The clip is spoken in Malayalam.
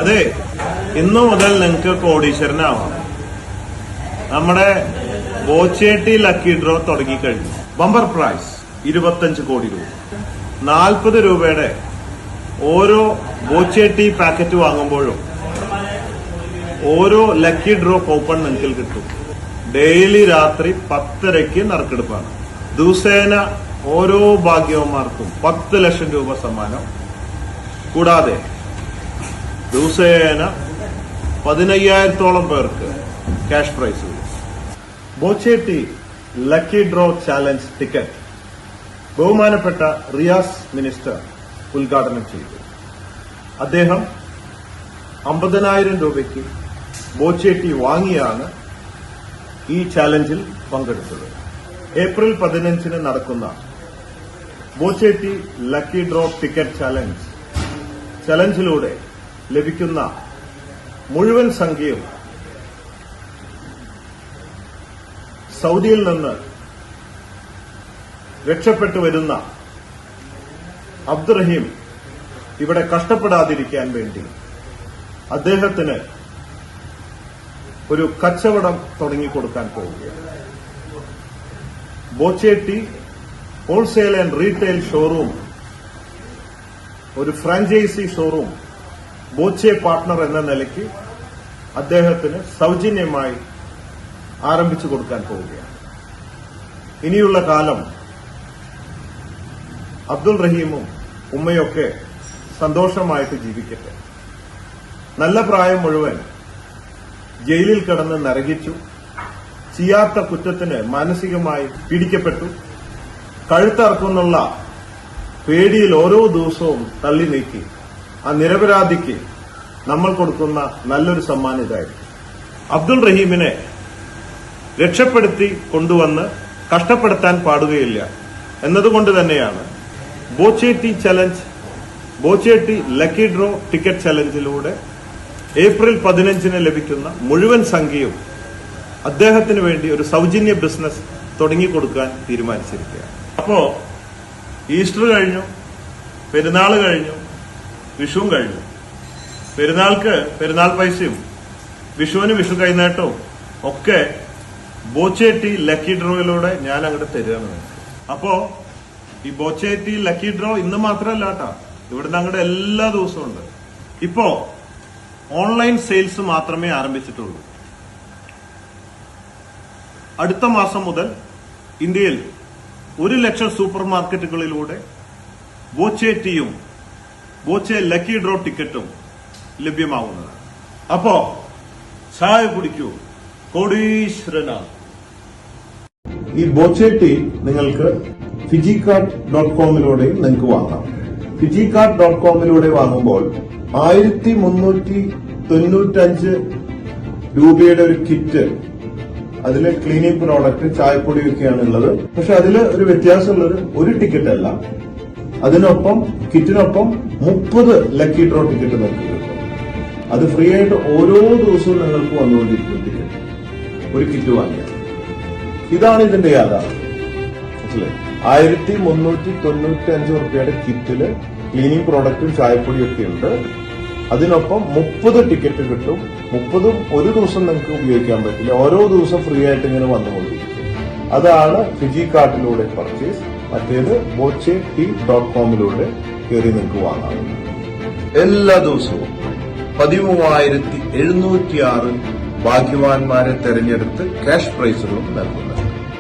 അതെ, ഇന്നു മുതൽ നിങ്ങൾക്ക് കോടീശ്വരനാവാം. നമ്മുടെ ബോച്ചേട്ടി ലക്കി ഡ്രോ തുടങ്ങിക്കഴിഞ്ഞു. ബമ്പർ പ്രൈസ് 25 കോടി രൂപ. 40 രൂപയുടെ ഓരോ ബോച്ചേട്ടി പാക്കറ്റ് വാങ്ങുമ്പോഴും ഓരോ ലക്കി ഡ്രോ കൂപ്പൺ നിങ്ങൾക്ക് കിട്ടും. ഡെയിലി രാത്രി 10:30 നറുക്കെടുപ്പാണ്. ദിവസേന ഓരോ ഭാഗ്യവന്മാർക്കും 10 ലക്ഷം രൂപ സമ്മാനം. കൂടാതെ ദിവസേന 15,000-ഓളം പേർക്ക് cash prize. ബോച്ചേട്ടി lucky draw challenge ticket ബഹുമാനപ്പെട്ട റിയാസ് മിനിസ്റ്റർ ഉദ്ഘാടനം ചെയ്തു. അദ്ദേഹം 50,000 രൂപയ്ക്ക് ബോച്ചേട്ടി വാങ്ങിയാണ് ഈ ചാലഞ്ചിൽ പങ്കെടുത്തത്. ഏപ്രിൽ 15 നടക്കുന്ന ബോച്ചേട്ടി ലക്കി ഡ്രോ ടിക്കറ്റ് ചലഞ്ചിലൂടെ ലഭിക്കുന്ന മുഴുവൻ സംഖ്യയും സൗദിയിൽ നിന്ന് രക്ഷപ്പെട്ടു വരുന്ന അബ്ദുറഹീം ഇവിടെ കഷ്ടപ്പെടാതിരിക്കാൻ വേണ്ടി അദ്ദേഹത്തിന് ഒരു കച്ചവടം തുടങ്ങിക്കൊടുക്കാൻ പോവുകയാണ്. ബോച്ചേട്ടി ഹോൾസെയിൽ ആൻഡ് റീറ്റെയിൽ ഷോറൂം, ഒരു ഫ്രാഞ്ചൈസി ഷോറൂം ബോച്ചെ പാർട്ട്ണർ എന്ന നിലയ്ക്ക് അദ്ദേഹത്തിന് സൌജന്യമായി ആരംഭിച്ചു കൊടുക്കാൻ പോവുകയാണ്. ഇനിയുള്ള കാലം അബ്ദുൾ റഹീമും ഉമ്മയൊക്കെ സന്തോഷമായിട്ട് ജീവിക്കട്ടെ. നല്ല പ്രായം മുഴുവൻ ജയിലിൽ കിടന്ന് നരകിച്ചു. ചെയ്യാത്ത കുറ്റത്തിന് മാനസികമായി പീഡിക്കപ്പെട്ടു. കഴുത്തറക്കുന്നുള്ള പേടിയിൽ ഓരോ ദിവസവും തള്ളി നീക്കി ആ നിരപരാധിക്ക് നമ്മൾ കൊടുക്കുന്ന നല്ലൊരു സമ്മാനം ഇതായിരിക്കും. അബ്ദുൾ റഹീമിനെ രക്ഷപ്പെടുത്തി കൊണ്ടുവന്ന് കഷ്ടപ്പെടുത്താൻ പാടുകയില്ല എന്നതുകൊണ്ട് തന്നെയാണ് ബോച്ചേട്ടി ലക്കി ഡ്രോ ടിക്കറ്റ് ചലഞ്ചിലൂടെ ഏപ്രിൽ 15 ലഭിക്കുന്ന മുഴുവൻ സംഖ്യയും അദ്ദേഹത്തിന് വേണ്ടി ഒരു സൌജന്യ ബിസിനസ് തുടങ്ങിക്കൊടുക്കാൻ തീരുമാനിച്ചിരിക്കുകയാണ്. അപ്പോ ഈസ്റ്റർ കഴിഞ്ഞു, പെരുന്നാൾ കഴിഞ്ഞു, വിഷുവും കഴിഞ്ഞു. പെരുന്നാൾക്ക് പെരുന്നാൾ പൈസയും വിഷുവിന് വിഷു കൈനേട്ടവും ഒക്കെ ബോച്ചേട്ടി ലക്കി ഡ്രോയിലൂടെ ഞാൻ അങ്ങോട്ട് തരികയാണ്. അപ്പോ ഈ ബോച്ചേട്ടി ലക്കി ഡ്രോ ഇന്ന് മാത്രമല്ല കേട്ടോ, ഇവിടുന്ന് അങ്ങോട്ട് എല്ലാ ദിവസവും ഉണ്ട്. ഇപ്പോ ഓൺലൈൻ സെയിൽസ് മാത്രമേ ആരംഭിച്ചിട്ടുള്ളൂ. അടുത്ത മാസം മുതൽ ഇന്ത്യയിൽ 1 ലക്ഷം സൂപ്പർ മാർക്കറ്റുകളിലൂടെ ബോച്ചേട്ടിയും ബോച്ചെ ലക്കി ഡ്രോ ടിക്കറ്റും ലഭ്യമാവുന്നതാണ്. അപ്പോ ചായ കുടിക്കൂ, കോടീശ്വരനാണ്. ഈ ബോച്ചേട്ടി നിങ്ങൾക്ക് ഫിജികാർട്ട്.കോമിലൂടെയും നിങ്ങൾക്ക് വാങ്ങാം. ഫിജികാർട്ട്.കോമിലൂടെ വാങ്ങുമ്പോൾ 1395 രൂപയുടെ ഒരു കിറ്റ്, അതില് ക്ലീനിങ് പ്രോഡക്റ്റ്, ചായപ്പൊടിയൊക്കെയാണ് ഉള്ളത്. പക്ഷെ അതിൽ ഒരു വ്യത്യാസമുള്ളത് ഒരു ടിക്കറ്റ് അല്ല, അതിനൊപ്പം കിറ്റിനൊപ്പം 30 ലക്കി ഡ്രോ ടിക്കറ്റ് നിങ്ങൾക്ക് കിട്ടും. അത് ഫ്രീ ആയിട്ട് ഓരോ ദിവസവും നിങ്ങൾക്ക് വന്നുകൊണ്ടിരിക്കും ടിക്കറ്റ്, ഒരു കിറ്റ് വാങ്ങിയാൽ. ഇതാണ് ഇതിന്റെ യാഥാർത്ഥ്യം. 1395 രൂപയുടെ കിറ്റില് ക്ലീനിങ് പ്രോഡക്റ്റും ചായപ്പൊടിയൊക്കെ ഉണ്ട്. അതിനൊപ്പം 30 ടിക്കറ്റ് കിട്ടും. 30ഉം ഒരു ദിവസം നിങ്ങൾക്ക് ഉപയോഗിക്കാൻ പറ്റില്ല, ഓരോ ദിവസം ഫ്രീ ആയിട്ട് ഇങ്ങനെ വന്നുകൊണ്ടിരിക്കും. അതാണ് ഫിജികാർട്ടിലൂടെ പർച്ചേസ്. മറ്റേത് ബോച്ചേട്ടി.കോമിലൂടെ കയറി നിങ്ങൾക്ക് വാങ്ങാവുന്നത്. എല്ലാ ദിവസവും 13,706 ഭാഗ്യവാന്മാരെ തെരഞ്ഞെടുത്ത് ക്യാഷ് പ്രൈസുകളും നൽകുന്നത്.